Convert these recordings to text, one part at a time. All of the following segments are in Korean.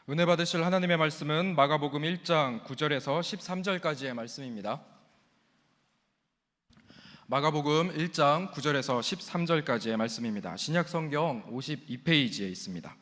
은혜 받으실 하나님의 말씀은 마가복음 1장 9절에서 13절까지의 말씀입니다. 마가복음 1장 9절에서 13절까지의 말씀입니다. 신약성경 52페이지에 있습니다.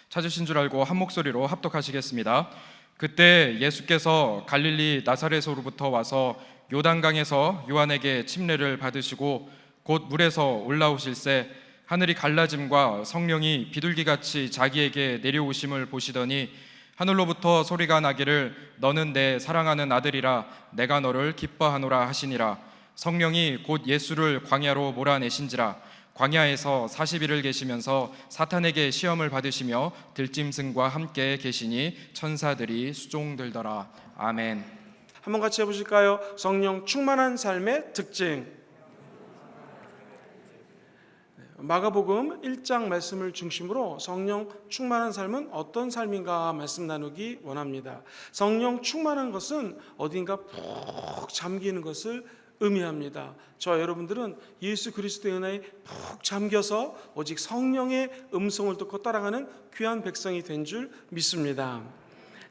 찾으신 줄 알고 한 목소리로 합독하시겠습니다. 그때 예수께서 갈릴리 나사렛으로부터 와서 요단강에서 요한에게 침례를 받으시고 곧 물에서 올라오실새 하늘이 갈라짐과 성령이 비둘기같이 자기에게 내려오심을 보시더니 하늘로부터 소리가 나기를 너는 내 사랑하는 아들이라 내가 너를 기뻐하노라 하시니라. 성령이 곧 예수를 광야로 몰아내신지라. 광야에서 40일을 계시면서 사탄에게 시험을 받으시며 들짐승과 함께 계시니 천사들이 수종들더라. 아멘. 한번 같이 해보실까요? 성령 충만한 삶의 특징. 마가복음 1장 말씀을 중심으로 성령 충만한 삶은 어떤 삶인가 말씀 나누기 원합니다. 성령 충만한 것은 어딘가 푹 잠기는 것을 의미합니다. 저와 여러분들은 예수 그리스도의 은혜에 푹 잠겨서 오직 성령의 음성을 듣고 따라가는 귀한 백성이 된 줄 믿습니다.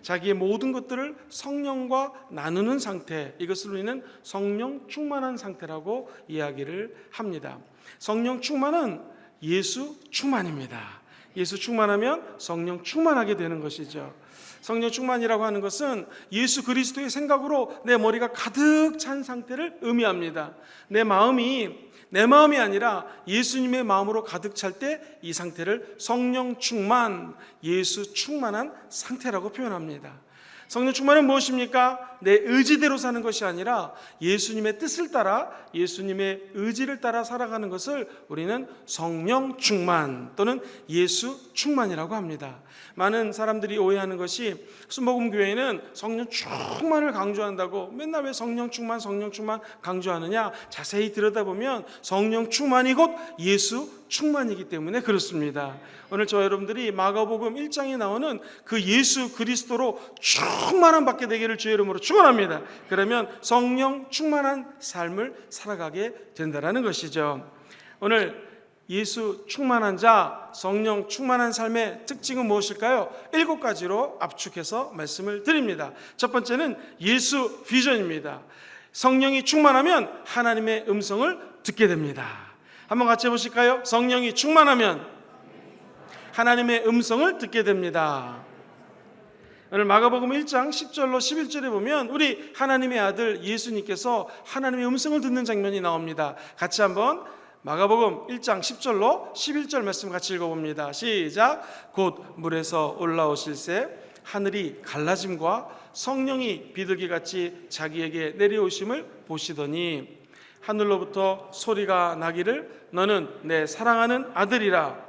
자기의 모든 것들을 성령과 나누는 상태, 이것을 우리는 성령 충만한 상태라고 이야기를 합니다. 성령 충만은 예수 충만입니다. 예수 충만하면 성령 충만하게 되는 것이죠. 성령 충만이라고 하는 것은 예수 그리스도의 생각으로 내 머리가 가득 찬 상태를 의미합니다. 내 마음이 아니라 예수님의 마음으로 가득 찰 때 이 상태를 성령 충만, 예수 충만한 상태라고 표현합니다. 성령 충만은 무엇입니까? 내 의지대로 사는 것이 아니라 예수님의 뜻을 따라 예수님의 의지를 따라 살아가는 것을 우리는 성령 충만 또는 예수 충만이라고 합니다. 많은 사람들이 오해하는 것이 순복음교회는 성령 충만을 강조한다고 맨날 왜 성령 충만 강조하느냐? 자세히 들여다보면 성령 충만이 곧 예수 충만이기 때문에 그렇습니다. 오늘 저와 여러분들이 마가복음 1장에 나오는 그 예수 그리스도로 충만한 받게 되기를 주의 이름으로 축원합니다. 그러면 성령 충만한 삶을 살아가게 된다라는 것이죠. 오늘 예수 충만한 자, 성령 충만한 삶의 특징은 무엇일까요? 7가지로 압축해서 말씀을 드립니다. 첫 번째는 예수 비전입니다. 성령이 충만하면 하나님의 음성을 듣게 됩니다. 한번 같이 해보실까요? 성령이 충만하면 하나님의 음성을 듣게 됩니다. 오늘 마가복음 1장 10절로 11절에 보면 우리 하나님의 아들 예수님께서 하나님의 음성을 듣는 장면이 나옵니다. 같이 한번 마가복음 1장 10절로 11절 말씀 같이 읽어봅니다. 시작. 곧 물에서 올라오실새 하늘이 갈라짐과 성령이 비둘기같이 자기에게 내려오심을 보시더니 하늘로부터 소리가 나기를 너는 내 사랑하는 아들이라.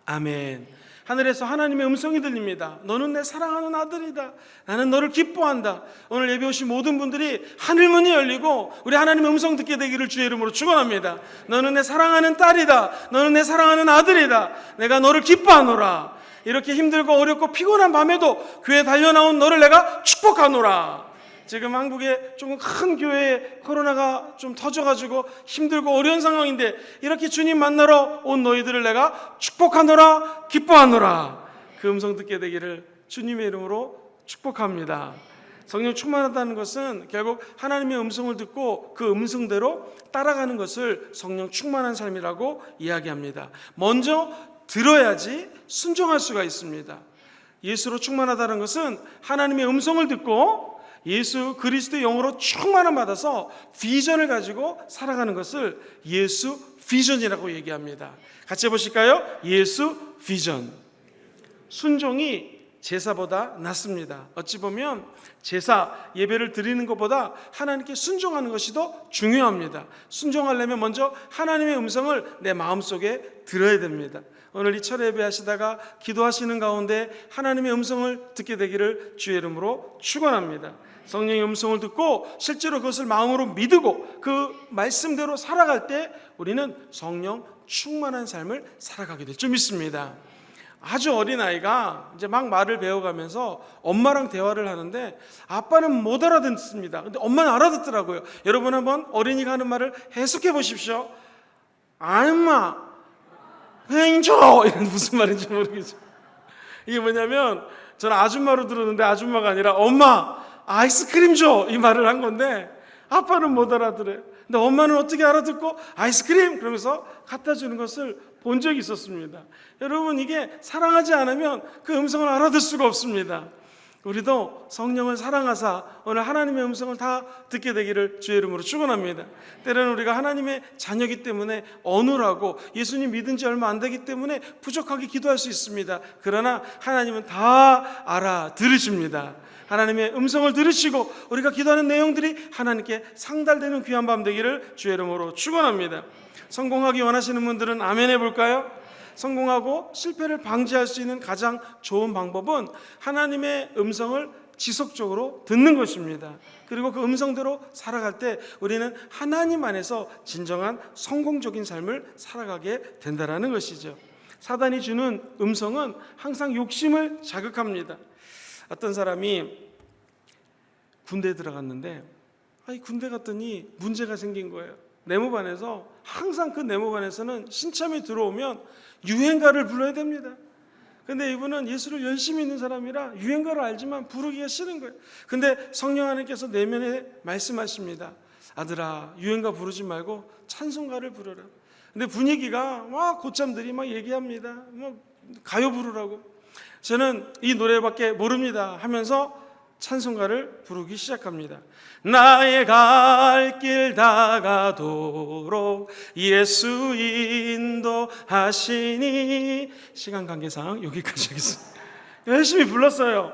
아멘. 하늘에서 하나님의 음성이 들립니다. 너는 내 사랑하는 아들이다. 나는 너를 기뻐한다. 오늘 예배 오신 모든 분들이 하늘문이 열리고 우리 하나님의 음성 듣게 되기를 주의 이름으로 축원합니다. 너는 내 사랑하는 딸이다. 너는 내 사랑하는 아들이다. 내가 너를 기뻐하노라. 이렇게 힘들고 어렵고 피곤한 밤에도 교회에 달려나온 너를 내가 축복하노라. 지금 한국에 조금 큰 교회에 코로나가 좀 터져가지고 힘들고 어려운 상황인데 이렇게 주님 만나러 온 너희들을 내가 축복하노라, 기뻐하노라. 그 음성 듣게 되기를 주님의 이름으로 축복합니다. 성령 충만하다는 것은 결국 하나님의 음성을 듣고 그 음성대로 따라가는 것을 성령 충만한 삶이라고 이야기합니다. 먼저 들어야지 순종할 수가 있습니다. 예수로 충만하다는 것은 하나님의 음성을 듣고 예수 그리스도의 영으로 충만함 받아서 비전을 가지고 살아가는 것을 예수 비전이라고 얘기합니다. 같이 해보실까요? 예수 비전. 순종이 제사보다 낫습니다. 어찌 보면 제사, 예배를 드리는 것보다 하나님께 순종하는 것이 더 중요합니다. 순종하려면 먼저 하나님의 음성을 내 마음속에 들어야 됩니다. 오늘 이 철회 예배 하시다가 기도하시는 가운데 하나님의 음성을 듣게 되기를 주의 이름으로 축원합니다. 성령의 음성을 듣고 실제로 그것을 마음으로 믿고 그 말씀대로 살아갈 때 우리는 성령 충만한 삶을 살아가게 될 줄 믿습니다. 아주 어린 아이가 이제 막 말을 배워가면서 엄마랑 대화를 하는데 아빠는 못 알아듣습니다. 근데 엄마는 알아듣더라고요. 여러분 한번 어린이가 하는 말을 해석해 보십시오. 엄마, 줘. 이런 무슨 말인지 모르겠죠. 이게 뭐냐면 저는 아줌마로 들었는데 아줌마가 아니라 엄마, 아이스크림 줘. 이 말을 한 건데 아빠는 못 알아들어요. 근데 엄마는 어떻게 알아듣고 아이스크림 그러면서 갖다 주는 것을 본 적이 있었습니다. 여러분 이게 사랑하지 않으면 그 음성을 알아들 수가 없습니다. 우리도 성령을 사랑하사 오늘 하나님의 음성을 다 듣게 되기를 주의 이름으로 축원합니다. 때로는 우리가 하나님의 자녀이기 때문에 어눌하고 예수님 믿은 지 얼마 안 되기 때문에 부족하게 기도할 수 있습니다. 그러나 하나님은 다 알아들으십니다. 하나님의 음성을 들으시고 우리가 기도하는 내용들이 하나님께 상달되는 귀한 밤 되기를 주의 이름으로 축원합니다. 성공하기 원하시는 분들은 아멘 해볼까요? 성공하고 실패를 방지할 수 있는 가장 좋은 방법은 하나님의 음성을 지속적으로 듣는 것입니다. 그리고 그 음성대로 살아갈 때 우리는 하나님 안에서 진정한 성공적인 삶을 살아가게 된다는 것이죠. 사단이 주는 음성은 항상 욕심을 자극합니다. 어떤 사람이 군대에 들어갔는데 군대 갔더니 문제가 생긴 거예요. 내무반에서 항상 그 내무반에서는 신참이 들어오면 유행가를 불러야 됩니다. 근데 이분은 예수를 열심히 믿는 사람이라 유행가를 알지만 부르기가 싫은 거예요. 근데 성령 하나님께서 내면에 말씀하십니다. 아들아, 유행가 부르지 말고 찬송가를 부르라. 근데 분위기가 막 고참들이 막 얘기합니다. 뭐 가요 부르라고. 저는 이 노래밖에 모릅니다 하면서 찬송가를 부르기 시작합니다. 나의 갈 길 다가도록 예수 인도하시니. 시간 관계상 여기까지 하겠습니다. 열심히 불렀어요.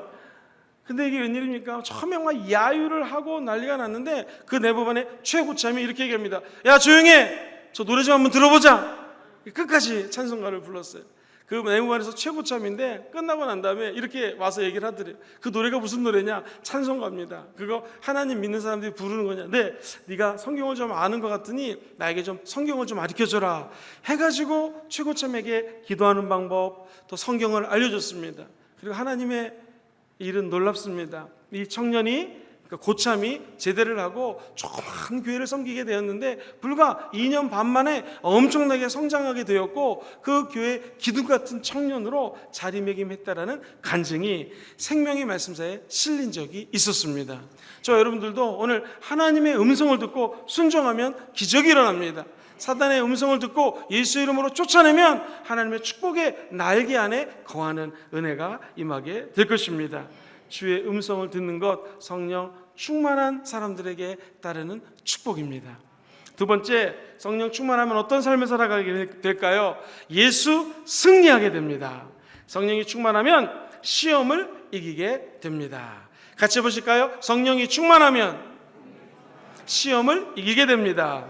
근데 이게 웬일입니까? 처음에 막 야유를 하고 난리가 났는데 그 내부반의 최고참이 이렇게 얘기합니다. 야 조용해, 저 노래 좀 한번 들어보자. 끝까지 찬송가를 불렀어요. 그 내무반에서 최고참인데 끝나고 난 다음에 이렇게 와서 얘기를 하더래요. 그 노래가 무슨 노래냐? 찬송가입니다. 그거 하나님 믿는 사람들이 부르는 거냐? 네, 네가 성경을 좀 아는 것 같으니 나에게 좀 성경을 좀 가르쳐줘라 해가지고 최고참에게 기도하는 방법, 또 성경을 알려줬습니다. 그리고 하나님의 일은 놀랍습니다. 이 청년이, 고참이 제대를 하고 조그만 교회를 섬기게 되었는데 불과 2년 반 만에 엄청나게 성장하게 되었고 그 교회 기둥 같은 청년으로 자리매김했다라는 간증이 생명의 말씀사에 실린 적이 있었습니다. 저 여러분들도 오늘 하나님의 음성을 듣고 순종하면 기적이 일어납니다. 사단의 음성을 듣고 예수 이름으로 쫓아내면 하나님의 축복의 날개 안에 거하는 은혜가 임하게 될 것입니다. 주의 음성을 듣는 것, 성령 충만한 사람들에게 따르는 축복입니다. 두 번째, 성령 충만하면 어떤 삶을 살아가게 될까요? 예수 승리하게 됩니다. 성령이 충만하면 시험을 이기게 됩니다. 같이 해보실까요? 성령이 충만하면 시험을 이기게 됩니다.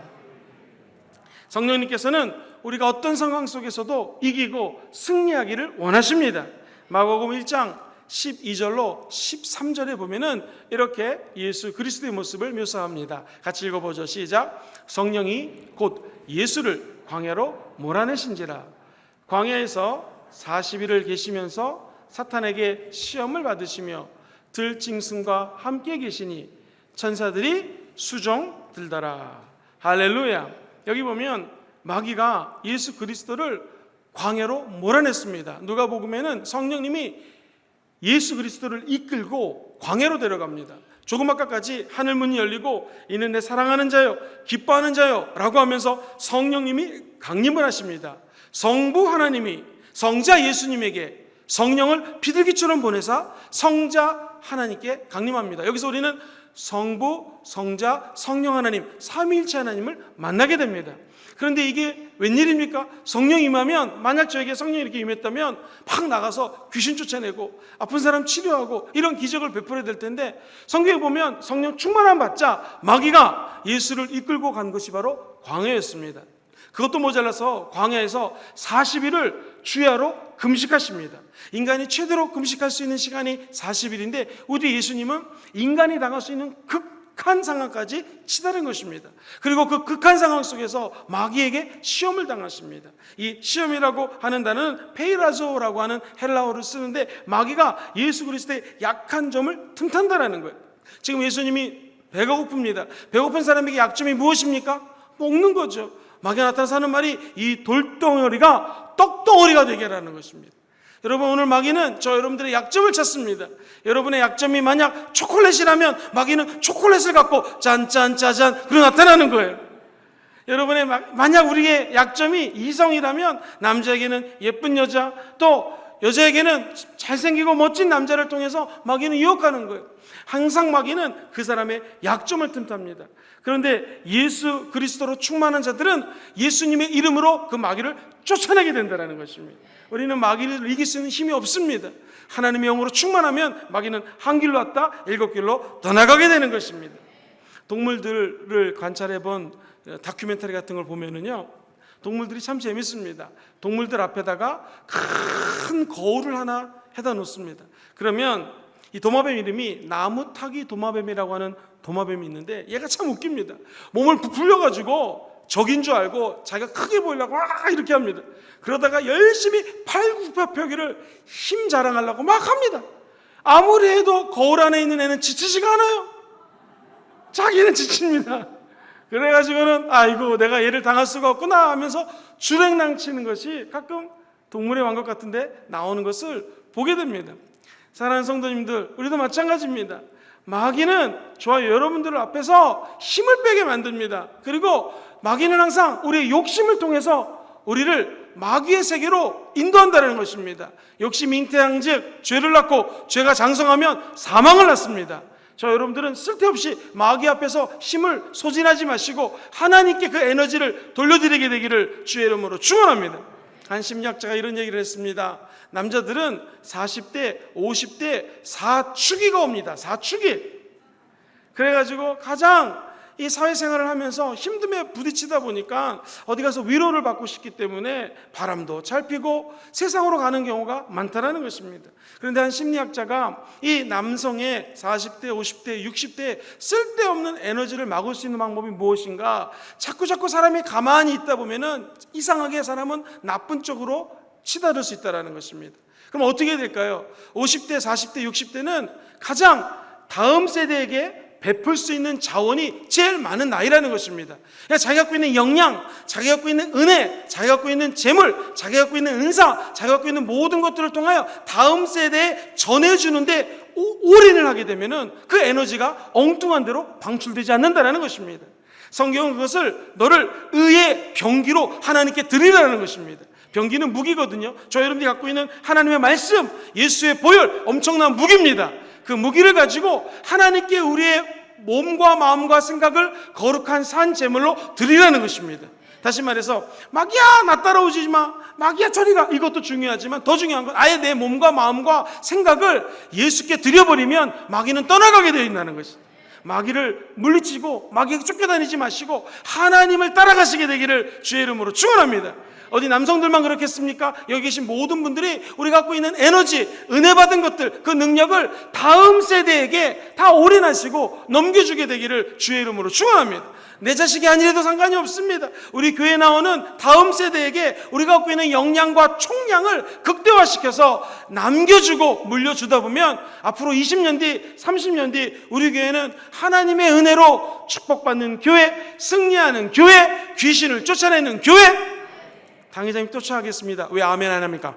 성령님께서는 우리가 어떤 상황 속에서도 이기고 승리하기를 원하십니다. 마가복음 1장 12절로 13절에 보면은 이렇게 예수 그리스도의 모습을 묘사합니다. 같이 읽어보죠. 시작. 성령이 곧 예수를 광야로 몰아내신지라. 광야에서 40일을 계시면서 사탄에게 시험을 받으시며 들짐승과 함께 계시니 천사들이 수종 들더라. 할렐루야. 여기 보면 마귀가 예수 그리스도를 광야로 몰아냈습니다. 누가복음에는 성령님이 예수 그리스도를 이끌고 광야로 데려갑니다. 조금 아까까지 하늘 문이 열리고 이는 내 사랑하는 자요 기뻐하는 자요 라고 하면서 성령님이 강림을 하십니다. 성부 하나님이 성자 예수님에게 성령을 비둘기처럼 보내사 성자 하나님께 강림합니다. 여기서 우리는 성부, 성자, 성령 하나님 삼위일체 하나님을 만나게 됩니다. 그런데 이게 웬일입니까? 성령이 임하면, 만약 저에게 성령이 이렇게 임했다면 막 나가서 귀신 쫓아내고 아픈 사람 치료하고 이런 기적을 베풀어야 될 텐데, 성경에 보면 성령 충만함 받자 마귀가 예수를 이끌고 간 것이 바로 광야였습니다. 그것도 모자라서 광야에서 40일을 주야로 금식하십니다. 인간이 최대로 금식할 수 있는 시간이 40일인데 우리 예수님은 인간이 당할 수 있는 극한 상황까지 치달은 것입니다. 그리고 그 극한 상황 속에서 마귀에게 시험을 당하십니다. 이 시험이라고 하는 단어는 페이라조라고 하는 헬라어를 쓰는데 마귀가 예수 그리스도의 약한 점을 틈탄다라는 거예요. 지금 예수님이 배가 고픕니다. 배고픈 사람에게 약점이 무엇입니까? 먹는 거죠. 마귀가 나타나서 하는 말이 이 돌덩어리가 떡덩어리가 되게 하라는 것입니다. 여러분, 오늘 마귀는 저 여러분들의 약점을 찾습니다. 여러분의 약점이 만약 초콜릿이라면 마귀는 초콜릿을 갖고 짠짠짜잔 그리고 나타나는 거예요. 여러분의 만약 우리의 약점이 이성이라면 남자에게는 예쁜 여자, 또 여자에게는 잘생기고 멋진 남자를 통해서 마귀는 유혹하는 거예요. 항상 마귀는 그 사람의 약점을 틈탑니다. 그런데 예수 그리스도로 충만한 자들은 예수님의 이름으로 그 마귀를 쫓아내게 된다는 것입니다. 우리는 마귀를 이길 수 있는 힘이 없습니다. 하나님의 영으로 충만하면 마귀는 한 길로 왔다 7길로 떠나가게 되는 것입니다. 동물들을 관찰해 본 다큐멘터리 같은 걸 보면은요, 동물들이 참 재밌습니다. 동물들 앞에다가 큰 거울을 하나 해다 놓습니다. 그러면 이 도마뱀 이름이 나무타기 도마뱀이라고 하는 도마뱀이 있는데 얘가 참 웃깁니다. 몸을 부풀려가지고 적인 줄 알고 자기가 크게 보이려고 막 이렇게 합니다. 그러다가 열심히 팔굽혀펴기를 힘 자랑하려고 막 합니다. 아무리 해도 거울 안에 있는 애는 지치지가 않아요. 자기는 지칩니다. 그래가지고는 아이고 내가 얘를 당할 수가 없구나 하면서 주랭랑치는 것이 가끔 동물의 왕국 같은데 나오는 것을 보게 됩니다. 사랑하는 성도님들, 우리도 마찬가지입니다. 마귀는 저와 여러분들 앞에서 힘을 빼게 만듭니다. 그리고 마귀는 항상 우리의 욕심을 통해서 우리를 마귀의 세계로 인도한다는 것입니다. 욕심 잉태한즉 죄를 낳고 죄가 장성하면 사망을 낳습니다. 저 여러분들은 쓸데없이 마귀 앞에서 힘을 소진하지 마시고 하나님께 그 에너지를 돌려드리게 되기를 주의 이름으로 축원합니다. 한 심리학자가 이런 얘기를 했습니다. 남자들은 40대, 50대 사춘기가 옵니다. 사춘기. 그래가지고 가장 이 사회생활을 하면서 힘듦에 부딪히다 보니까 어디 가서 위로를 받고 싶기 때문에 바람도 잘 피고 세상으로 가는 경우가 많다는 것입니다. 그런데 한 심리학자가 이 남성의 40대, 50대, 60대 쓸데없는 에너지를 막을 수 있는 방법이 무엇인가, 자꾸 사람이 가만히 있다 보면은 이상하게 사람은 나쁜 쪽으로 치달을 수 있다는 것입니다. 그럼 어떻게 될까요? 50대, 40대, 60대는 가장 다음 세대에게 베풀 수 있는 자원이 제일 많은 나이라는 것입니다. 그러니까 자기가 갖고 있는 역량, 자기가 갖고 있는 은혜, 자기가 갖고 있는 재물, 자기가 갖고 있는 은사, 자기가 갖고 있는 모든 것들을 통하여 다음 세대에 전해주는데 올인을 하게 되면은 그 에너지가 엉뚱한 대로 방출되지 않는다는 것입니다. 성경은 그것을 너를 의의 병기로 하나님께 드리라는 것입니다. 병기는 무기거든요. 저 여러분들이 갖고 있는 하나님의 말씀, 예수의 보혈, 엄청난 무기입니다. 그 무기를 가지고 하나님께 우리의 몸과 마음과 생각을 거룩한 산 제물로 드리라는 것입니다. 다시 말해서 마귀야 나 따라오지 마, 마귀야 저리 가, 이것도 중요하지만 더 중요한 건 아예 내 몸과 마음과 생각을 예수께 드려버리면 마귀는 떠나가게 되어 있다는 것입니다. 마귀를 물리치고 마귀에게 쫓겨다니지 마시고 하나님을 따라가시게 되기를 주의 이름으로 축원합니다. 어디 남성들만 그렇겠습니까? 여기 계신 모든 분들이 우리가 갖고 있는 에너지, 은혜 받은 것들, 그 능력을 다음 세대에게 다 올인하시고 넘겨주게 되기를 주의 이름으로 축원합니다. 내 자식이 아니라도 상관이 없습니다. 우리 교회 나오는 다음 세대에게 우리가 갖고 있는 역량과 총량을 극대화시켜서 남겨주고 물려주다 보면 앞으로 20년 뒤, 30년 뒤 우리 교회는 하나님의 은혜로 축복받는 교회, 승리하는 교회, 귀신을 쫓아내는 교회. 당회장님 쫓아가겠습니다. 왜 아멘 안 합니까?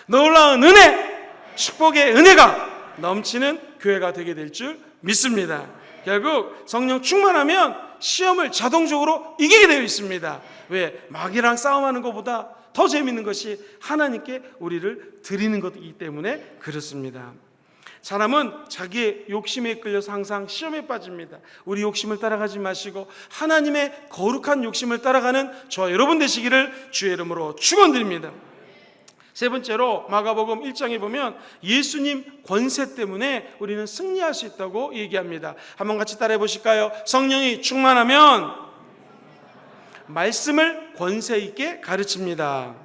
놀라운 은혜, 축복의 은혜가 넘치는 교회가 되게 될 줄 믿습니다. 결국 성령 충만하면 시험을 자동적으로 이기게 되어 있습니다. 왜? 마귀랑 싸움하는 것보다 더 재밌는 것이 하나님께 우리를 드리는 것이기 때문에 그렇습니다. 사람은 자기의 욕심에 이끌려서 항상 시험에 빠집니다. 우리 욕심을 따라가지 마시고 하나님의 거룩한 욕심을 따라가는 저와 여러분 되시기를 주의 이름으로 축원드립니다. 세 번째로 마가복음 1장에 보면 예수님 권세 때문에 우리는 승리할 수 있다고 얘기합니다. 한번 같이 따라해 보실까요? 성령이 충만하면 말씀을 권세 있게 가르칩니다.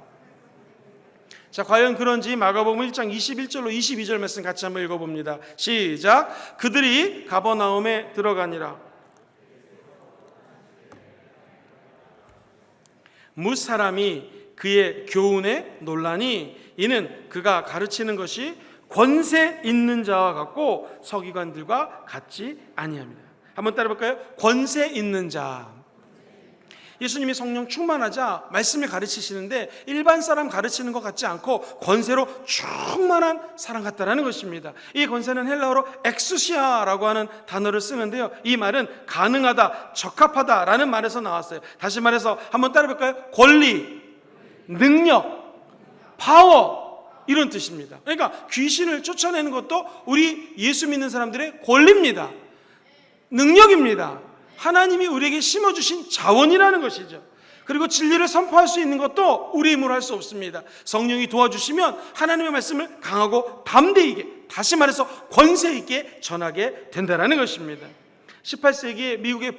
자, 과연 그런지 마가복음 1장 21절로 22절 말씀 같이 한번 읽어봅니다. 시작. 그들이 가버나움에 들어가니라. 무사람이 그의 교훈에 놀라니 이는 그가 가르치는 것이 권세 있는 자와 같고 서기관들과 같지 아니함이라. 한번 따라 볼까요? 권세 있는 자. 예수님이 성령 충만하자 말씀을 가르치시는데 일반 사람 가르치는 것 같지 않고 권세로 충만한 사람 같다라는 것입니다. 이 권세는 헬라어로 엑수시아라고 하는 단어를 쓰는데요, 이 말은 가능하다, 적합하다라는 말에서 나왔어요. 다시 말해서 한번 따라 볼까요? 권리, 능력, 파워, 이런 뜻입니다. 그러니까 귀신을 쫓아내는 것도 우리 예수 믿는 사람들의 권리입니다. 능력입니다. 하나님이 우리에게 심어주신 자원이라는 것이죠. 그리고 진리를 선포할 수 있는 것도 우리 힘으로 할 수 없습니다. 성령이 도와주시면 하나님의 말씀을 강하고 담대하게, 다시 말해서 권세 있게 전하게 된다는 것입니다. 18세기에 미국의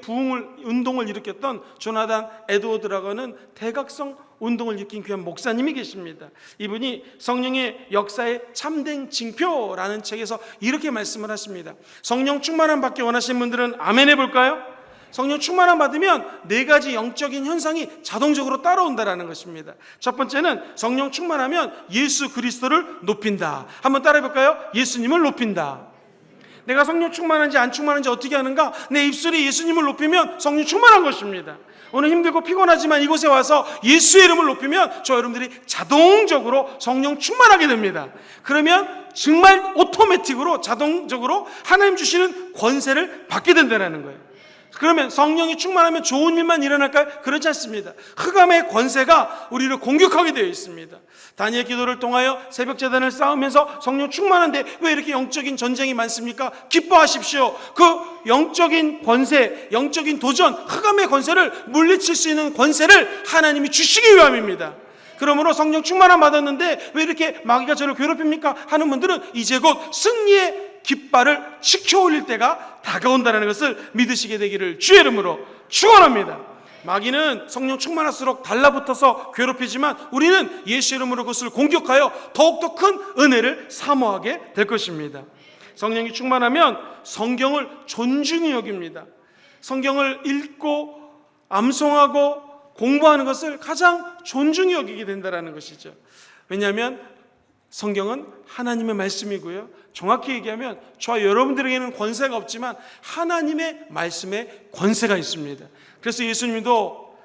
운동을 일으켰던 조나단 에드워드라고 하는 대각성 운동을 일으킨 귀한 목사님이 계십니다. 이분이 성령의 역사의 참된 징표라는 책에서 이렇게 말씀을 하십니다. 성령 충만함 받기 원하시는 분들은 아멘 해볼까요? 성령 충만함 받으면 네 가지 영적인 현상이 자동적으로 따라온다는 것입니다. 첫 번째는 성령 충만하면 예수 그리스도를 높인다. 한번 따라해볼까요? 예수님을 높인다. 내가 성령 충만한지 안 충만한지 어떻게 하는가? 내 입술이 예수님을 높이면 성령 충만한 것입니다. 오늘 힘들고 피곤하지만 이곳에 와서 예수의 이름을 높이면 저 여러분들이 자동적으로 성령 충만하게 됩니다. 그러면 정말 오토매틱으로 자동적으로 하나님 주시는 권세를 받게 된다는 거예요. 그러면 성령이 충만하면 좋은 일만 일어날까요? 그렇지 않습니다. 흑암의 권세가 우리를 공격하게 되어 있습니다. 다니엘 기도를 통하여 새벽 제단을 쌓으면서 성령 충만한데 왜 이렇게 영적인 전쟁이 많습니까? 기뻐하십시오. 그 영적인 권세, 영적인 도전, 흑암의 권세를 물리칠 수 있는 권세를 하나님이 주시기 위함입니다. 그러므로 성령 충만함 받았는데 왜 이렇게 마귀가 저를 괴롭힙니까? 하는 분들은 이제 곧 승리의 깃발을 치켜 올릴 때가 다가온다는 것을 믿으시게 되기를 주의 이름으로 축원합니다. 마귀는 성령 충만할수록 달라붙어서 괴롭히지만 우리는 예수 이름으로 그것을 공격하여 더욱더 큰 은혜를 사모하게 될 것입니다. 성령이 충만하면 성경을 존중히 여깁니다. 성경을 읽고 암송하고 공부하는 것을 가장 존중히 여기게 된다는 것이죠. 왜냐하면 성경은 하나님의 말씀이고요, 정확히 얘기하면 저와 여러분들에게는 권세가 없지만 하나님의 말씀에 권세가 있습니다. 그래서 예수님도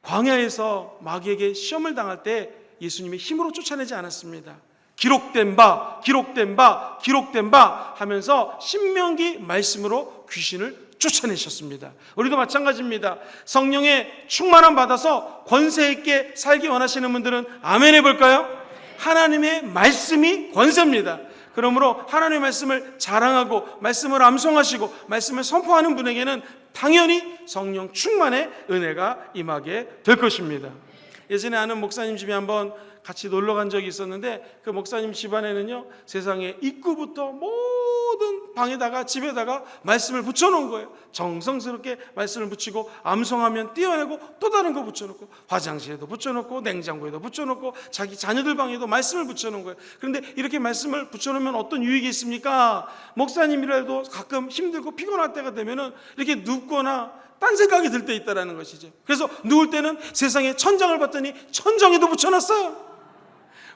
광야에서 마귀에게 시험을 당할 때 예수님의 힘으로 쫓아내지 않았습니다. 기록된 바, 기록된 바, 기록된 바 하면서 신명기 말씀으로 귀신을 쫓아내셨습니다. 우리도 마찬가지입니다. 성령의 충만함 받아서 권세 있게 살기 원하시는 분들은 아멘 해볼까요? 하나님의 말씀이 권세입니다. 그러므로 하나님의 말씀을 자랑하고 말씀을 암송하시고 말씀을 선포하는 분에게는 당연히 성령 충만의 은혜가 임하게 될 것입니다. 예전에 아는 목사님 집에 한번 같이 놀러 간 적이 있었는데 그 목사님 집안에는요, 세상에 입구부터 모든 방에다가 집에다가 말씀을 붙여놓은 거예요. 정성스럽게 말씀을 붙이고 암송하면 띄어내고 또 다른 거 붙여놓고 화장실에도 붙여놓고 냉장고에도 붙여놓고 자기 자녀들 방에도 말씀을 붙여놓은 거예요. 그런데 이렇게 말씀을 붙여놓으면 어떤 유익이 있습니까? 목사님이라도 가끔 힘들고 피곤할 때가 되면은 이렇게 눕거나 딴 생각이 들 때 있다는 것이죠. 그래서 누울 때는 세상에 천장을 봤더니 천정에도 붙여놨어요.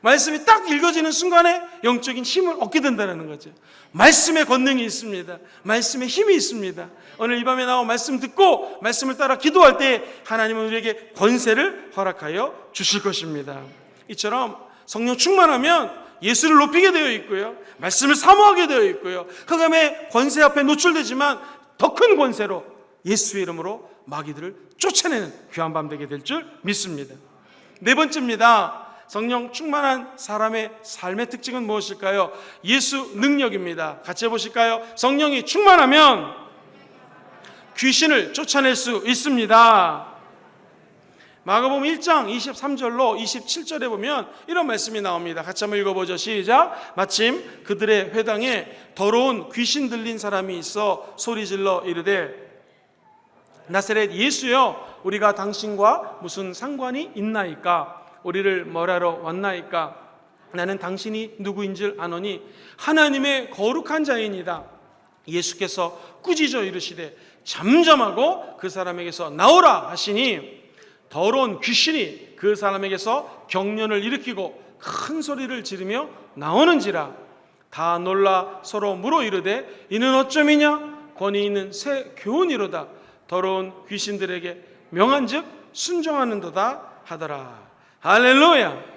말씀이 딱 읽어지는 순간에 영적인 힘을 얻게 된다는 거죠. 말씀의 권능이 있습니다. 말씀의 힘이 있습니다. 오늘 이 밤에 나온 말씀 듣고 말씀을 따라 기도할 때 하나님은 우리에게 권세를 허락하여 주실 것입니다. 이처럼 성령 충만하면 예수를 높이게 되어 있고요, 말씀을 사모하게 되어 있고요, 흑암의 권세 앞에 노출되지만 더 큰 권세로 예수의 이름으로 마귀들을 쫓아내는 귀한 밤 되게 될 줄 믿습니다. 네 번째입니다. 성령 충만한 사람의 삶의 특징은 무엇일까요? 예수 능력입니다. 같이 해보실까요? 성령이 충만하면 귀신을 쫓아낼 수 있습니다. 마가복음 1장 23절로 27절에 보면 이런 말씀이 나옵니다. 같이 한번 읽어보죠. 시작. 마침 그들의 회당에 더러운 귀신 들린 사람이 있어 소리질러 이르되 나사렛 예수여, 우리가 당신과 무슨 상관이 있나이까? 우리를 뭐라러 왔나이까? 나는 당신이 누구인 줄 아노니 하나님의 거룩한 자이니이다. 예수께서 꾸짖어 이르시되 잠잠하고 그 사람에게서 나오라 하시니 더러운 귀신이 그 사람에게서 경련을 일으키고 큰 소리를 지르며 나오는지라. 다 놀라 서로 물어 이르되 이는 어쩌미냐? 권위 있는 새 교훈이로다. 더러운 귀신들에게 명한즉 순종하는도다 하더라. 할렐루야.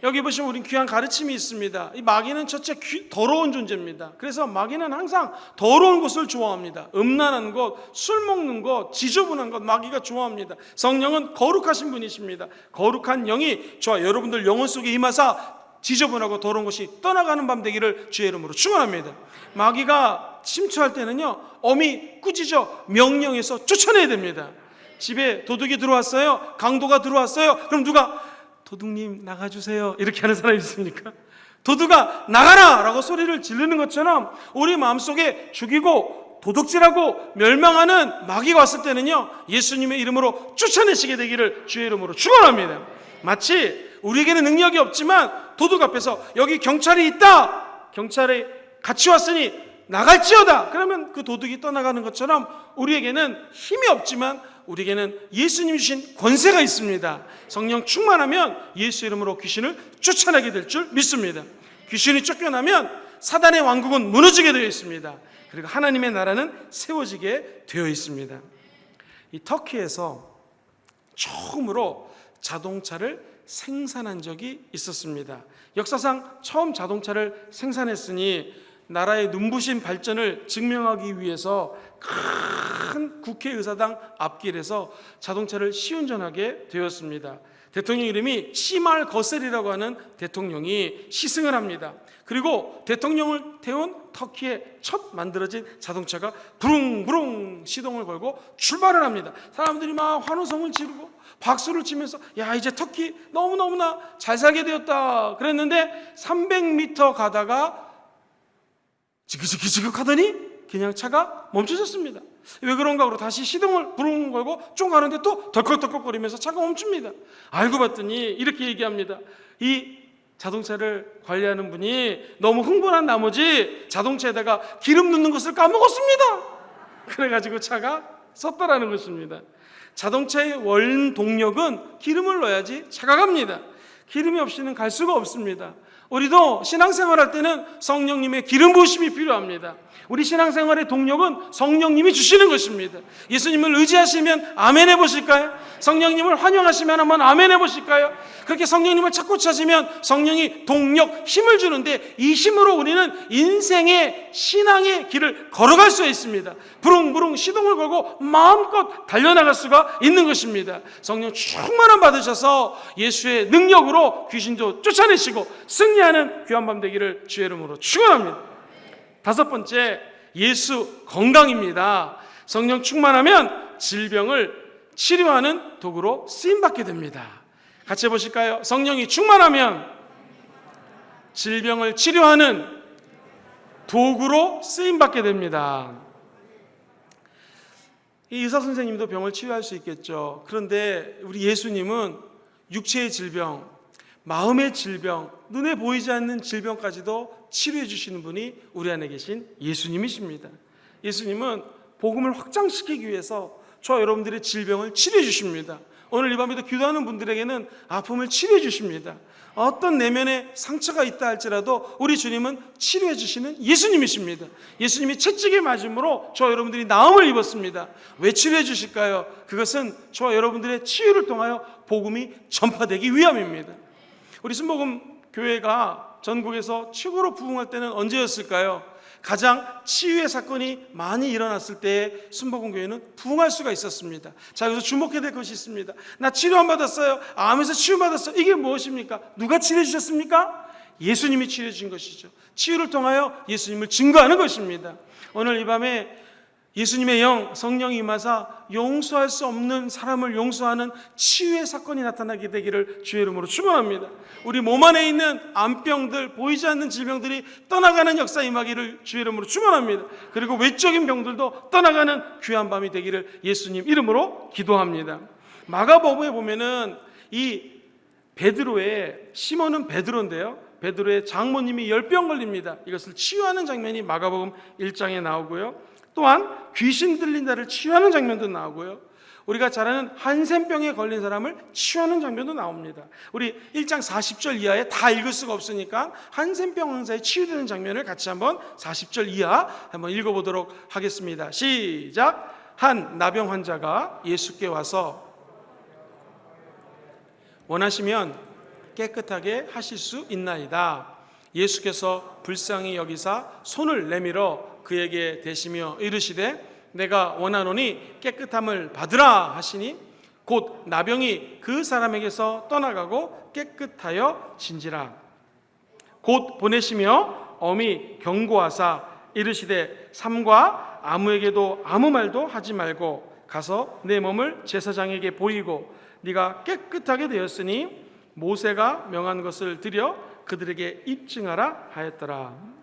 여기 보시면 우린 귀한 가르침이 있습니다. 이 마귀는 첫째 더러운 존재입니다. 그래서 마귀는 항상 더러운 것을 좋아합니다. 음란한 것, 술 먹는 것, 지저분한 것 마귀가 좋아합니다. 성령은 거룩하신 분이십니다. 거룩한 영이 저와 여러분들 영혼 속에 임하사 지저분하고 더러운 것이 떠나가는 밤 되기를 주의 이름으로 축원합니다. 마귀가 침투할 때는요, 어미 꾸짖어 명령해서 쫓아내야 됩니다. 집에 도둑이 들어왔어요, 강도가 들어왔어요. 그럼 누가 도둑님 나가주세요 이렇게 하는 사람이 있습니까? 도둑아 나가라 라고 소리를 지르는 것처럼 우리 마음속에 죽이고 도둑질하고 멸망하는 마귀가 왔을 때는요, 예수님의 이름으로 쫓아내시게 되기를 주의 이름으로 축원합니다. 마치 우리에게는 능력이 없지만 도둑 앞에서 여기 경찰이 있다, 경찰이 같이 왔으니 나갈지어다, 그러면 그 도둑이 떠나가는 것처럼 우리에게는 힘이 없지만 우리에게는 예수님이 주신 권세가 있습니다. 성령 충만하면 예수 이름으로 귀신을 쫓아내게 될 줄 믿습니다. 귀신이 쫓겨나면 사단의 왕국은 무너지게 되어 있습니다. 그리고 하나님의 나라는 세워지게 되어 있습니다. 이 터키에서 처음으로 자동차를 생산한 적이 있었습니다. 역사상 처음 자동차를 생산했으니 나라의 눈부신 발전을 증명하기 위해서 큰 국회의사당 앞길에서 자동차를 시운전하게 되었습니다. 대통령 이름이 시말 거셀이라고 하는 대통령이 시승을 합니다. 그리고 대통령을 태운 터키의 첫 만들어진 자동차가 부릉부릉 시동을 걸고 출발을 합니다. 사람들이 막 환호성을 지르고 박수를 치면서 야, 이제 터키 너무너무나 잘 살게 되었다 그랬는데 300m 가다가 지그지그 하더니 그냥 차가 멈춰졌습니다. 왜 그런가 하고 다시 시동을 부릉 걸고 쭉 가는데 또 덜컥덜컥거리면서 차가 멈춥니다. 알고 봤더니 이렇게 얘기합니다. 이 자동차를 관리하는 분이 너무 흥분한 나머지 자동차에다가 기름 넣는 것을 까먹었습니다. 그래가지고 차가 섰다라는 것입니다. 자동차의 원동력은 기름을 넣어야지 차가 갑니다. 기름이 없이는 갈 수가 없습니다. 우리도 신앙생활할 때는 성령님의 기름 부으심이 필요합니다. 우리 신앙생활의 동력은 성령님이 주시는 것입니다. 예수님을 의지하시면 아멘 해보실까요? 성령님을 환영하시면 한번 아멘 해보실까요? 그렇게 성령님을 찾고 찾으면 성령이 동력, 힘을 주는데 이 힘으로 우리는 인생의 신앙의 길을 걸어갈 수 있습니다. 부릉부릉 시동을 걸고 마음껏 달려나갈 수가 있는 것입니다. 성령 충만함 받으셔서 예수의 능력으로 귀신도 쫓아내시고 승리하는 귀한 밤 되기를 주의 이름으로 축원합니다. 다섯 번째, 예수 건강입니다. 성령 충만하면 질병을 치료하는 도구로 쓰임받게 됩니다. 같이 해보실까요? 성령이 충만하면 질병을 치료하는 도구로 쓰임받게 됩니다. 이 의사 선생님도 병을 치유할 수 있겠죠. 그런데 우리 예수님은 육체의 질병, 마음의 질병, 눈에 보이지 않는 질병까지도 치료해 주시는 분이 우리 안에 계신 예수님이십니다. 예수님은 복음을 확장시키기 위해서 저와 여러분들의 질병을 치료해 주십니다. 오늘 이 밤에도 기도하는 분들에게는 아픔을 치료해 주십니다. 어떤 내면에 상처가 있다 할지라도 우리 주님은 치료해 주시는 예수님이십니다. 예수님이 채찍에 맞음으로 저와 여러분들이 나음을 입었습니다. 왜 치료해 주실까요? 그것은 저와 여러분들의 치유를 통하여 복음이 전파되기 위함입니다. 우리 순복음 교회가 전국에서 최고로 부흥할 때는 언제였을까요? 가장 치유의 사건이 많이 일어났을 때 순복음 교회는 부흥할 수가 있었습니다. 자, 여기서 주목해야 될 것이 있습니다. 나 치료 안 받았어요. 암에서 치유받았어요. 이게 무엇입니까? 누가 치료해 주셨습니까? 예수님이 치료해 주신 것이죠. 치유를 통하여 예수님을 증거하는 것입니다. 오늘 이 밤에 예수님의 영, 성령이 임하사 용서할 수 없는 사람을 용서하는 치유의 사건이 나타나게 되기를 주의 이름으로 축원합니다. 우리 몸 안에 있는 암병들, 보이지 않는 질병들이 떠나가는 역사 임하기를 주의 이름으로 축원합니다. 그리고 외적인 병들도 떠나가는 귀한 밤이 되기를 예수님 이름으로 기도합니다. 마가복음에 보면은 이 시몬은 베드로인데요, 베드로의 장모님이 열병 걸립니다. 이것을 치유하는 장면이 마가복음 1장에 나오고요, 또한 귀신 들린 자를 치유하는 장면도 나오고요, 우리가 잘 아는 한센병에 걸린 사람을 치유하는 장면도 나옵니다. 우리 1장 40절 이하에 다 읽을 수가 없으니까 한센병 환자의 치유되는 장면을 같이 한번 40절 이하 한번 읽어보도록 하겠습니다. 시작. 한 나병 환자가 예수께 와서 원하시면 깨끗하게 하실 수 있나이다. 예수께서 불쌍히 여기사 손을 내밀어 그에게 대시며 이르시되 내가 원하노니 깨끗함을 받으라 하시니 곧 나병이 그 사람에게서 떠나가고 깨끗하여 진지라. 곧 보내시며 엄히 경고하사 이르시되 삼가 아무에게도 아무 말도 하지 말고 가서 내 몸을 제사장에게 보이고 네가 깨끗하게 되었으니 모세가 명한 것을 드려 그들에게 입증하라 하였더라.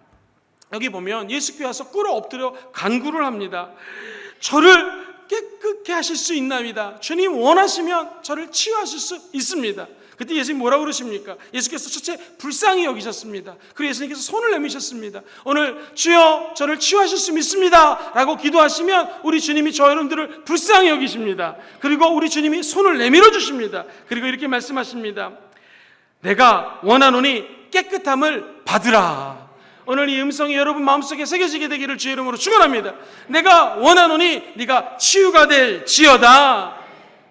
여기 보면 예수께 와서 꿇어 엎드려 간구를 합니다. 저를 깨끗게 하실 수 있나이다. 주님 원하시면 저를 치유하실 수 있습니다. 그때 예수님 뭐라고 그러십니까? 예수께서 첫째 불쌍히 여기셨습니다. 그리고 예수님께서 손을 내미셨습니다. 오늘 주여 저를 치유하실 수 있습니다 라고 기도하시면 우리 주님이 저 여러분들을 불쌍히 여기십니다. 그리고 우리 주님이 손을 내밀어 주십니다. 그리고 이렇게 말씀하십니다. 내가 원하노니 깨끗함을 받으라. 오늘 이 음성이 여러분 마음속에 새겨지게 되기를 주의 이름으로 축원합니다. 내가 원하노니 네가 치유가 될지어다.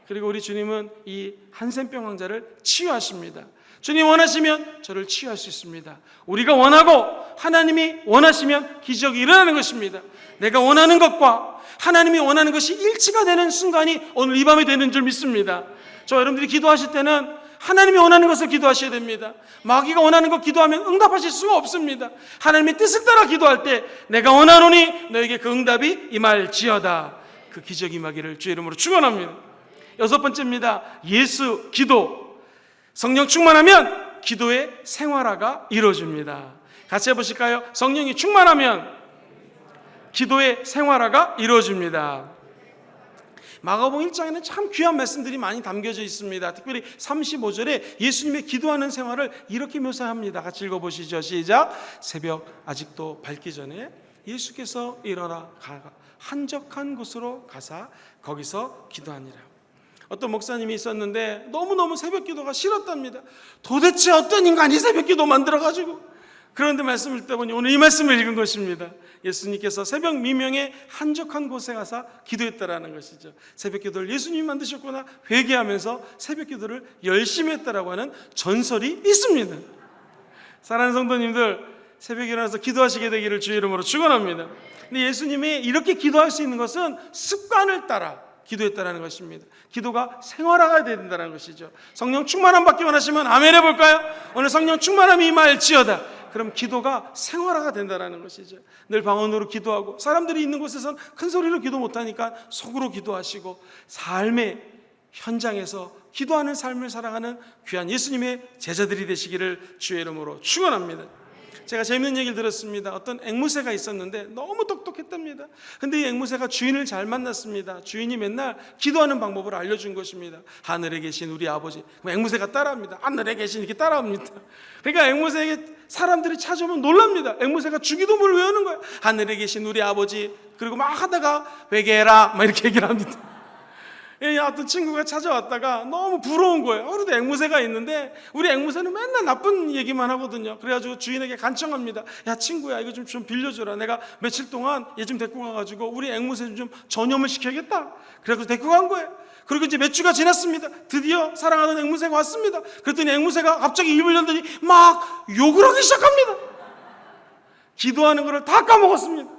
그리고 우리 주님은 이 한센병 환자를 치유하십니다. 주님 원하시면 저를 치유할 수 있습니다. 우리가 원하고 하나님이 원하시면 기적이 일어나는 것입니다. 내가 원하는 것과 하나님이 원하는 것이 일치가 되는 순간이 오늘 이 밤에 되는 줄 믿습니다. 저 여러분들이 기도하실 때는 하나님이 원하는 것을 기도하셔야 됩니다. 마귀가 원하는 것 기도하면 응답하실 수가 없습니다. 하나님의 뜻을 따라 기도할 때 내가 원하노니 너에게 그 응답이 임할지어다. 그 기적이 임하기를 주의 이름으로 축원합니다. 여섯 번째입니다. 예수 기도. 성령 충만하면 기도의 생활화가 이루어집니다. 같이 해보실까요? 성령이 충만하면 기도의 생활화가 이루어집니다. 마가복음 1장에는 참 귀한 말씀들이 많이 담겨져 있습니다. 특별히 35절에 예수님의 기도하는 생활을 이렇게 묘사합니다. 같이 읽어보시죠. 시작. 새벽 아직도 밝기 전에 예수께서 일어나 한적한 곳으로 가사 거기서 기도하니라. 어떤 목사님이 있었는데 너무너무 새벽 기도가 싫었답니다. 도대체 어떤 인간이 새벽 기도 만들어가지고. 그런데 말씀을 듣다 보니 오늘 이 말씀을 읽은 것입니다. 예수님께서 새벽 미명에 한적한 곳에 가서 기도했다라는 것이죠. 새벽 기도를 예수님이 만드셨구나 회개하면서 새벽 기도를 열심히 했다라고 하는 전설이 있습니다. 사랑하는 성도님들, 새벽에 일어나서 기도하시게 되기를 주의 이름으로 축원합니다. 근데 예수님이 이렇게 기도할 수 있는 것은 습관을 따라 기도했다라는 것입니다. 기도가 생활화가 된다는 것이죠. 성령 충만함 받기 원하시면 아멘 해볼까요? 오늘 성령 충만함이 임할지어다. 그럼 기도가 생활화가 된다는 것이죠. 늘 방언으로 기도하고 사람들이 있는 곳에서는 큰 소리로 기도 못하니까 속으로 기도하시고 삶의 현장에서 기도하는 삶을 살아가는 귀한 예수님의 제자들이 되시기를 주의 이름으로 축원합니다. 제가 재밌는 얘기를 들었습니다. 어떤 앵무새가 있었는데 너무 똑똑했답니다. 근데 이 앵무새가 주인을 잘 만났습니다. 주인이 맨날 기도하는 방법을 알려준 것입니다. 하늘에 계신 우리 아버지. 그럼 앵무새가 따라합니다. 하늘에 계신 이렇게 따라합니다. 그러니까 앵무새에게 사람들이 찾아오면 놀랍니다. 앵무새가 주기도문을 외우는 거예요. 하늘에 계신 우리 아버지. 그리고 막 하다가 회개해라 막 이렇게 얘기를 합니다. 어떤 친구가 찾아왔다가 너무 부러운 거예요. 그래도 앵무새가 있는데 우리 앵무새는 맨날 나쁜 얘기만 하거든요. 그래가지고 주인에게 간청합니다. 야 친구야 이거 좀 빌려줘라. 내가 며칠 동안 얘 좀 데리고 가가지고 우리 앵무새 좀 전염을 시켜야겠다. 그래서 데리고 간 거예요. 그리고 이제 몇 주가 지났습니다. 드디어 사랑하는 앵무새가 왔습니다. 그랬더니 앵무새가 갑자기 입을 열더니 막 욕을 하기 시작합니다. 기도하는 것을 다 까먹었습니다.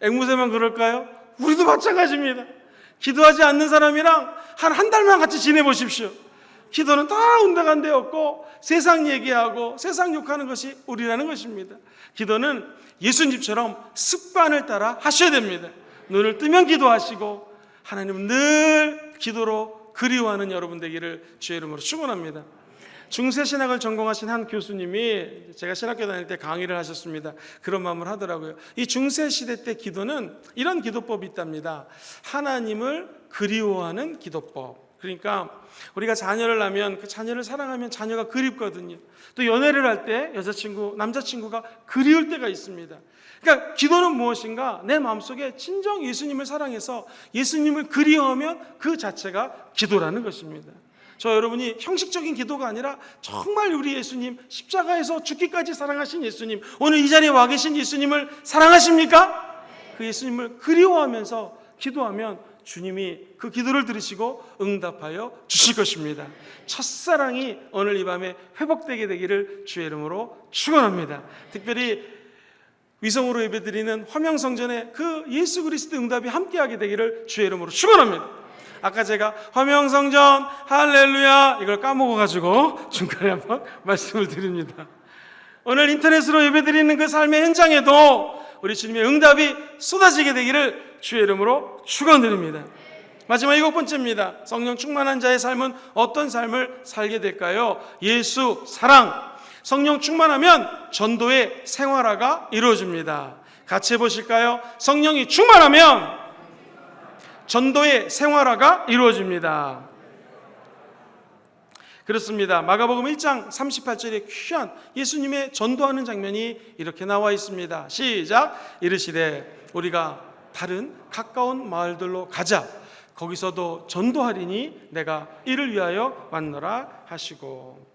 앵무새만 그럴까요? 우리도 마찬가지입니다. 기도하지 않는 사람이랑 한 달만 같이 지내보십시오. 기도는 다 온데간데 없고 세상 얘기하고 세상 욕하는 것이 우리라는 것입니다. 기도는 예수님처럼 습관을 따라 하셔야 됩니다. 눈을 뜨면 기도하시고 하나님은 늘 기도로 그리워하는 여러분 되기를 주의 이름으로 축원합니다. 중세신학을 전공하신 한 교수님이 제가 신학교 다닐 때 강의를 하셨습니다. 그런 마음을 하더라고요. 이 중세시대 때 기도는 이런 기도법이 있답니다. 하나님을 그리워하는 기도법. 그러니까 우리가 자녀를 낳으면 그 자녀를 사랑하면 자녀가 그립거든요. 또 연애를 할 때 여자친구, 남자친구가 그리울 때가 있습니다. 그러니까 기도는 무엇인가? 내 마음속에 진정 예수님을 사랑해서 예수님을 그리워하면 그 자체가 기도라는 것입니다. 저 여러분이 형식적인 기도가 아니라 정말 우리 예수님, 십자가에서 죽기까지 사랑하신 예수님, 오늘 이 자리에 와 계신 예수님을 사랑하십니까? 그 예수님을 그리워하면서 기도하면 주님이 그 기도를 들으시고 응답하여 주실 것입니다. 첫사랑이 오늘 이 밤에 회복되게 되기를 주의 이름으로 축원합니다. 특별히 위성으로 예배드리는 화명성전에 그 예수 그리스도의 응답이 함께하게 되기를 주의 이름으로 축원합니다. 아까 제가 화명성전 할렐루야 이걸 까먹어가지고 중간에 한번 말씀을 드립니다. 오늘 인터넷으로 예배드리는 그 삶의 현장에도 우리 주님의 응답이 쏟아지게 되기를 주의 이름으로 축원드립니다. 마지막 7번째입니다. 성령 충만한 자의 삶은 어떤 삶을 살게 될까요? 예수 사랑. 성령 충만하면 전도의 생활화가 이루어집니다. 같이 해보실까요? 성령이 충만하면 전도의 생활화가 이루어집니다. 그렇습니다. 마가복음 1장 38절에 귀한 예수님의 전도하는 장면이 이렇게 나와 있습니다. 시작. 이르시되 우리가 다른 가까운 마을들로 가자. 거기서도 전도하리니 내가 이를 위하여 왔노라 하시고.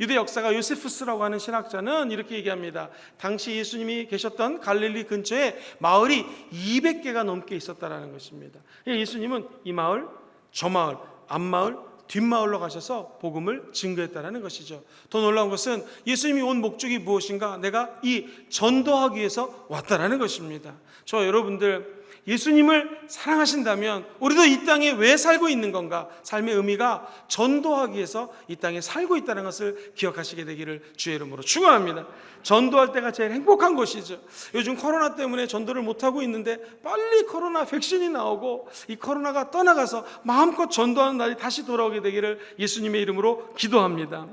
유대 역사가 요세푸스라고 하는 신학자는 이렇게 얘기합니다. 당시 예수님이 계셨던 갈릴리 근처에 마을이 200개가 넘게 있었다는 것입니다. 예수님은 이 마을, 저 마을, 앞마을, 뒷마을로 가셔서 복음을 증거했다는 것이죠. 더 놀라운 것은 예수님이 온 목적이 무엇인가? 내가 이 전도하기 위해서 왔다는 것입니다. 저 여러분들 예수님을 사랑하신다면 우리도 이 땅에 왜 살고 있는 건가? 삶의 의미가 전도하기 위해서 이 땅에 살고 있다는 것을 기억하시게 되기를 주의 이름으로 축원합니다. 전도할 때가 제일 행복한 것이죠. 요즘 코로나 때문에 전도를 못하고 있는데 빨리 코로나 백신이 나오고 이 코로나가 떠나가서 마음껏 전도하는 날이 다시 돌아오게 되기를 예수님의 이름으로 기도합니다.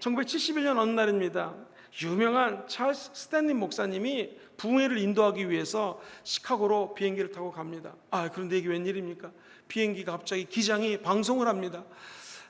1971년 어느 날입니다. 유명한 찰스 스탠리 목사님이 부흥회를 인도하기 위해서 시카고로 비행기를 타고 갑니다. 그런데 이게 웬일입니까? 비행기가 갑자기 기장이 방송을 합니다.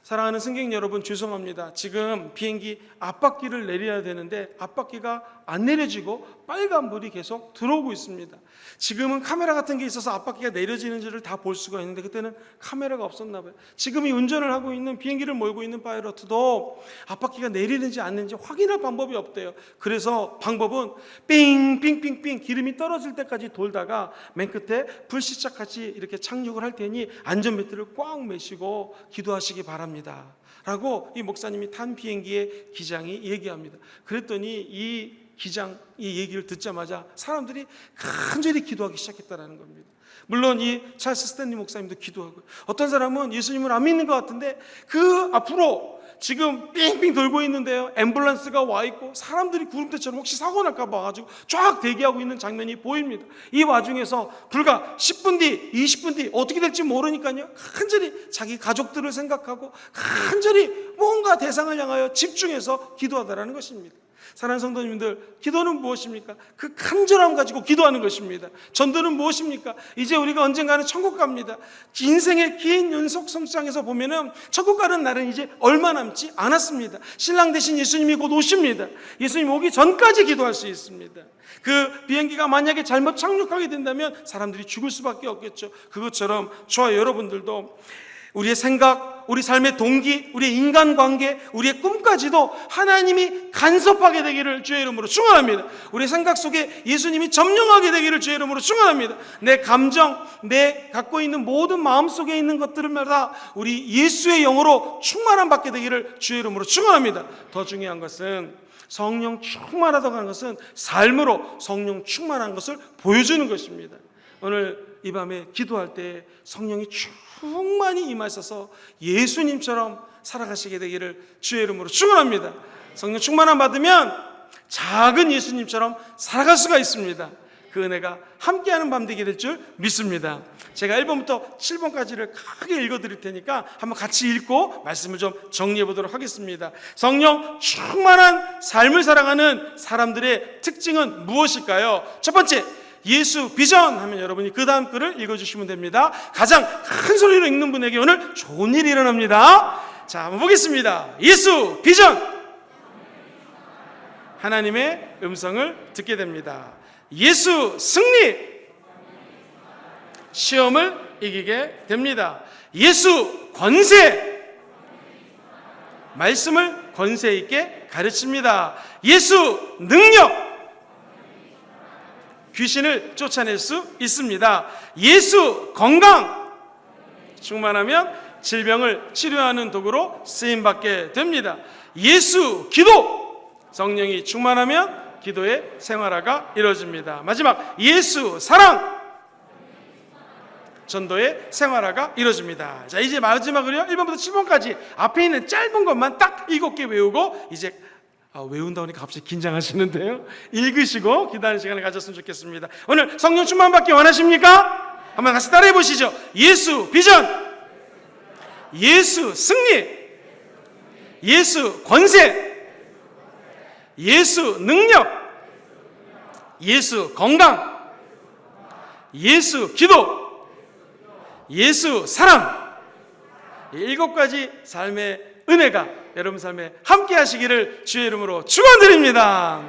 사랑하는 승객 여러분, 죄송합니다. 지금 비행기 앞바퀴를 내려야 되는데 앞바퀴가 안 내려지고 빨간불이 계속 들어오고 있습니다. 지금은 카메라 같은 게 있어서 앞바퀴가 내려지는지를 다 볼 수가 있는데 그때는 카메라가 없었나 봐요. 지금 이 운전을 하고 있는 비행기를 몰고 있는 파일럿도 앞바퀴가 내리는지 않는지 확인할 방법이 없대요. 그래서 방법은 삥삥삥삥 기름이 떨어질 때까지 돌다가 맨 끝에 불시착같이 이렇게 착륙을 할 테니 안전벨트를 꽉 매시고 기도하시기 바랍니다 라고 이 목사님이 탄 비행기의 기장이 얘기합니다. 그랬더니 이 기장 이 얘기를 듣자마자 사람들이 간절히 기도하기 시작했다는 겁니다. 물론 이 찰스 스탠리 목사님도 기도하고, 어떤 사람은 예수님을 안 믿는 것 같은데 그 앞으로 지금 삥삥 돌고 있는데요, 앰뷸런스가 와 있고 사람들이 구름대처럼 혹시 사고 날까 봐 가지고 쫙 대기하고 있는 장면이 보입니다. 이 와중에서 불과 10분 뒤 20분 뒤 어떻게 될지 모르니까요, 간절히 자기 가족들을 생각하고 간절히 뭔가 대상을 향하여 집중해서 기도하다라는 것입니다. 사랑하는 성도님들, 기도는 무엇입니까? 그 간절함 가지고 기도하는 것입니다. 전도는 무엇입니까? 이제 우리가 언젠가는 천국 갑니다. 인생의 긴 연속 성장에서 보면은 천국 가는 날은 이제 얼마 남지 않았습니다. 신랑 대신 예수님이 곧 오십니다. 예수님 오기 전까지 기도할 수 있습니다. 그 비행기가 만약에 잘못 착륙하게 된다면 사람들이 죽을 수밖에 없겠죠. 그것처럼 저와 여러분들도 우리의 생각, 우리 삶의 동기, 우리의 인간관계, 우리의 꿈까지도 하나님이 간섭하게 되기를 주의 이름으로 축원합니다. 우리의 생각 속에 예수님이 점령하게 되기를 주의 이름으로 축원합니다. 내 감정, 내 갖고 있는 모든 마음속에 있는 것들마다 우리 예수의 영으로 충만함 받게 되기를 주의 이름으로 축원합니다. 더 중요한 것은 성령 충만하다고 하는 것은 삶으로 성령 충만한 것을 보여주는 것입니다. 오늘 이 밤에 기도할 때 성령이 충만히 임하셔서 예수님처럼 살아가시게 되기를 주의 이름으로 축원합니다. 성령 충만함 받으면 작은 예수님처럼 살아갈 수가 있습니다. 그 은혜가 함께하는 밤 되게 될 줄 믿습니다. 제가 1번부터 7번까지를 크게 읽어드릴 테니까 한번 같이 읽고 말씀을 좀 정리해 보도록 하겠습니다. 성령 충만한 삶을 살아가는 사람들의 특징은 무엇일까요? 첫 번째, 예수 비전 하면 여러분이 그 다음 글을 읽어주시면 됩니다. 가장 큰 소리로 읽는 분에게 오늘 좋은 일이 일어납니다. 자, 한번 보겠습니다. 예수 비전. 하나님의 음성을 듣게 됩니다. 예수 승리. 시험을 이기게 됩니다. 예수 권세. 말씀을 권세 있게 가르칩니다. 예수 능력. 귀신을 쫓아낼 수 있습니다. 예수 건강. 충만하면 질병을 치료하는 도구로 쓰임받게 됩니다. 예수 기도. 성령이 충만하면 기도의 생활화가 이루어집니다. 마지막 예수 사랑. 전도의 생활화가 이루어집니다. 자, 이제 마지막으로요 1번부터 7번까지 앞에 있는 짧은 것만 딱 7개 외우고 이제 외운다 보니까 갑자기 긴장하시는데요. 읽으시고 기도하는 시간을 가졌으면 좋겠습니다. 오늘 성령 충만 받기 원하십니까? 한번 같이 따라해 보시죠. 예수 비전. 예수 승리. 예수 권세. 예수 능력. 예수 건강. 예수 기도. 예수 사랑. 7가지 삶의 은혜가 여러분 삶에 함께 하시기를 주의 이름으로 축원드립니다.